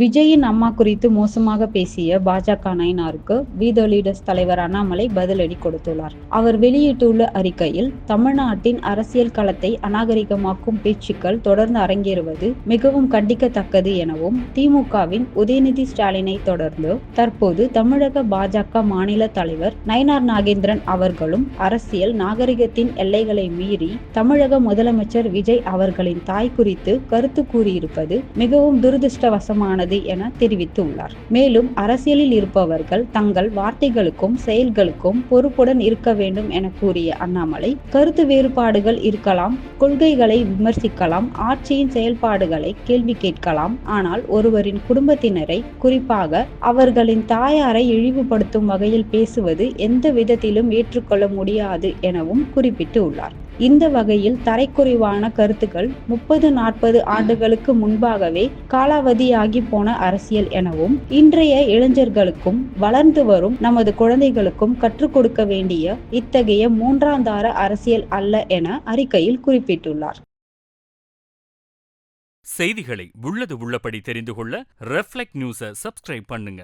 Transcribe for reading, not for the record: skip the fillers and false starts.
விஜயின் அம்மா குறித்து மோசமாக பேசிய பாஜக நயினாருக்கு வி த லீடர்ஸ் தலைவர் அண்ணாமலை பதிலடி கொடுத்துள்ளார். அவர் வெளியிட்டுள்ள அறிக்கையில், தமிழ்நாட்டின் அரசியல் களத்தை அநாகரிகமாக்கும் பேச்சுக்கள் தொடர்ந்து அரங்கேறுவது மிகவும் கண்டிக்கத்தக்கது எனவும், திமுகவின் உதயநிதி ஸ்டாலினை தொடர்ந்து தற்போது தமிழக பாஜக மாநில தலைவர் நயினார் நாகேந்திரன் அவர்களும் அரசியல் நாகரிகத்தின் எல்லைகளை மீறி தமிழக முதலமைச்சர் விஜய் அவர்களின் தாய் குறித்து கருத்து கூறியிருப்பது மிகவும் துரதிருஷ்டவசமான என தெரிவித்துள்ளார். மேலும் அரசியலில் இருப்பவர்கள் தங்கள் வார்த்தைகளுக்கும் செயல்களுக்கும் பொறுப்புடன் இருக்க வேண்டும் என கூறிய அண்ணாமலை, கருத்து வேறுபாடுகள் இருக்கலாம், கொள்கைகளை விமர்சிக்கலாம், ஆட்சியின் செயல்பாடுகளை கேள்வி கேட்கலாம். ஆனால் ஒருவரின் குடும்பத்தினரை, குறிப்பாக அவர்களின் தாயாரை இழிவுபடுத்தும் வகையில் பேசுவது எந்த விதத்திலும் ஏற்றுக்கொள்ள முடியாது எனவும் குறிப்பிட்டுள்ளார். இந்த வகையில் தரைக்குறைவான கருத்துக்கள் 30-40 ஆண்டுகளுக்கு முன்பாகவே காலாவதியாகி போன அரசியல் எனவும், இன்றைய இளைஞர்களுக்கும் வளர்ந்து வரும் நமது குழந்தைகளுக்கும் கற்றுக் கொடுக்க வேண்டிய இத்தகைய மூன்றாந்தார அரசியல் அல்ல என அறிக்கையில் குறிப்பிட்டுள்ளார். செய்திகளை உள்ளது உள்ளபடி தெரிந்து கொள்ள ரெஃப்ளெக்ட் நியூஸை சப்ஸ்கிரைப் பண்ணுங்க.